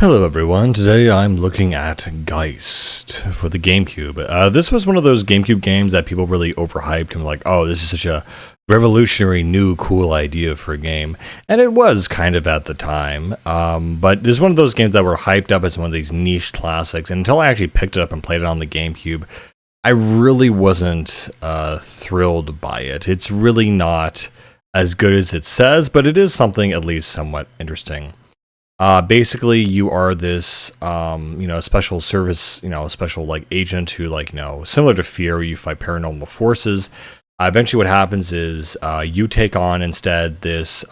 Hello everyone, today I'm looking at Geist for the GameCube. This was one of those GameCube games that people really overhyped and were like, oh, this is such a revolutionary, new, cool idea for a game. And it was kind of at the time, but it's one of those games that were hyped up as one of these niche classics, and until I actually picked it up and played it on the GameCube, I really wasn't thrilled by it. It's really not as good as it says, but it is something at least somewhat interesting. Basically, you are this, special service, special like agent who, similar to Fear, where you fight paranormal forces. Eventually, what happens is you take on instead this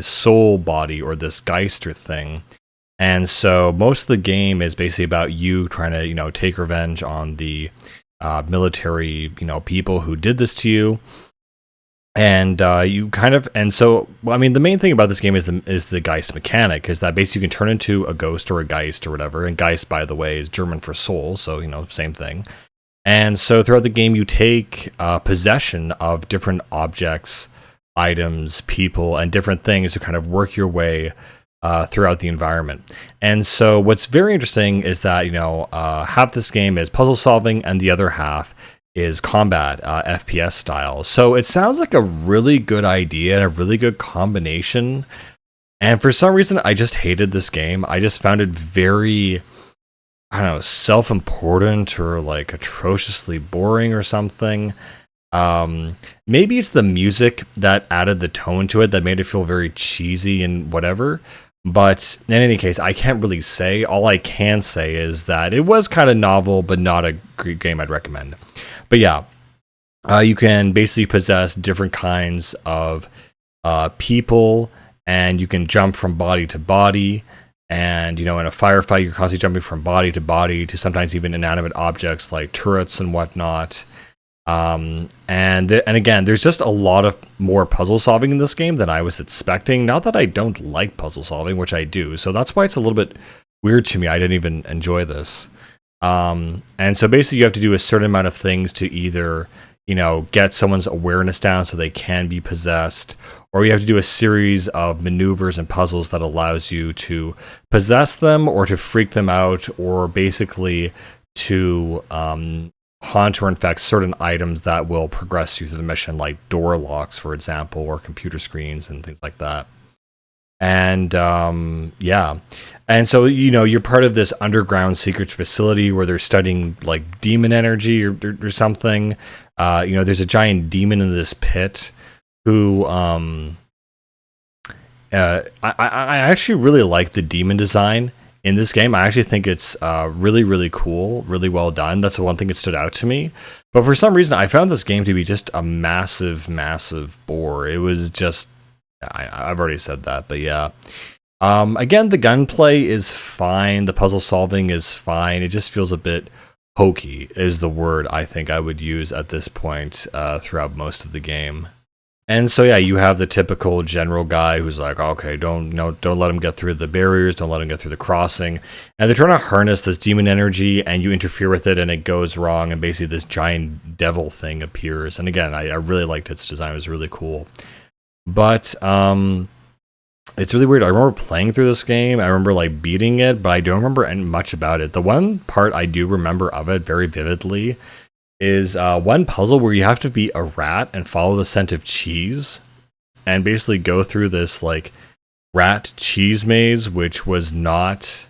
soul body or this Geister thing, and so most of the game is basically about you trying to, take revenge on the military, people who did this to you. And the main thing about this game is the Geist mechanic, is that basically you can turn into a ghost or a Geist or whatever. And Geist, by the way, is German for soul, so same thing. And so throughout the game, you take possession of different objects, items, people, and different things to kind of work your way throughout the environment. And so what's very interesting is that half this game is puzzle solving, and the other half is combat, FPS style. So it sounds like a really good idea and a really good combination. And for some reason, I just hated this game. I just found it very, self-important or like atrociously boring or something. Maybe it's the music that added the tone to it that made it feel very cheesy and whatever. But in any case, I can't really say. All I can say is that it was kind of novel, but not a great game I'd recommend. But yeah, you can basically possess different kinds of people, and you can jump from body to body. And, in a firefight, you're constantly jumping from body to sometimes even inanimate objects like turrets and whatnot. And again, there's just a lot of more puzzle solving in this game than I was expecting. Not that I don't like puzzle solving, which I do. So that's why it's a little bit weird to me. I didn't even enjoy this. And so basically you have to do a certain amount of things to either, get someone's awareness down so they can be possessed, or you have to do a series of maneuvers and puzzles that allows you to possess them or to freak them out, or basically to, haunt or infect certain items that will progress you through the mission, like door locks, for example, or computer screens and things like that. And and so you're part of this underground secret facility where they're studying like demon energy or something. There's a giant demon in this pit who I actually really like the demon design in this game. I actually think it's really, really cool, really well done. That's the one thing that stood out to me. But for some reason, I found this game to be just a massive, massive bore. It was just, I've already said that, but yeah. Again, the gunplay is fine. The puzzle solving is fine. It just feels a bit hokey, is the word I think I would use at this point throughout most of the game. And so yeah, you have the typical general guy who's like, okay, don't let him get through the barriers, don't let him get through the crossing. And they're trying to harness this demon energy, and you interfere with it, and it goes wrong, and basically this giant devil thing appears. And again, I really liked its design; it was really cool. But it's really weird. I remember playing through this game. I remember like beating it, but I don't remember much about it. The one part I do remember of it very vividly is one puzzle where you have to be a rat and follow the scent of cheese and basically go through this like rat cheese maze, which was not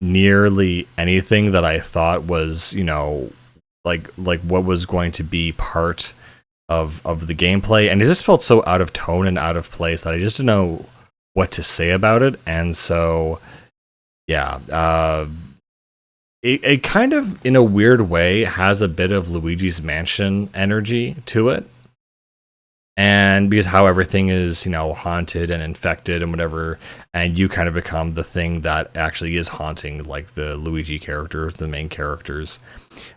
nearly anything that I thought was, like what was going to be part of the gameplay. And it just felt so out of tone and out of place that I just didn't know what to say about it. And so, yeah, It kind of, in a weird way, has a bit of Luigi's Mansion energy to it. And because how everything is, haunted and infected and whatever, and you kind of become the thing that actually is haunting, like the Luigi characters, the main characters.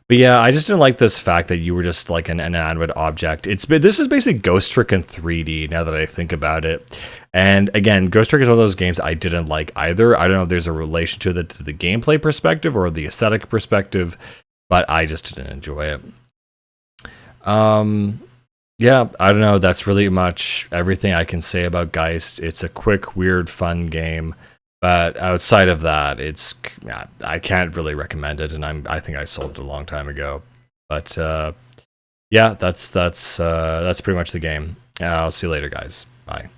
But yeah, I just didn't like this fact that you were just like an inanimate object. This is basically Ghost Trick in 3D, now that I think about it. And again, Ghost Trick is one of those games I didn't like either. I don't know if there's a relation to the gameplay perspective or the aesthetic perspective, but I just didn't enjoy it. Yeah, I don't know. That's really much everything I can say about Geist. It's a quick, weird, fun game, But outside of that, I can't really recommend it, and I think I sold it a long time ago. But yeah, that's pretty much the game. I'll see you later, guys. Bye.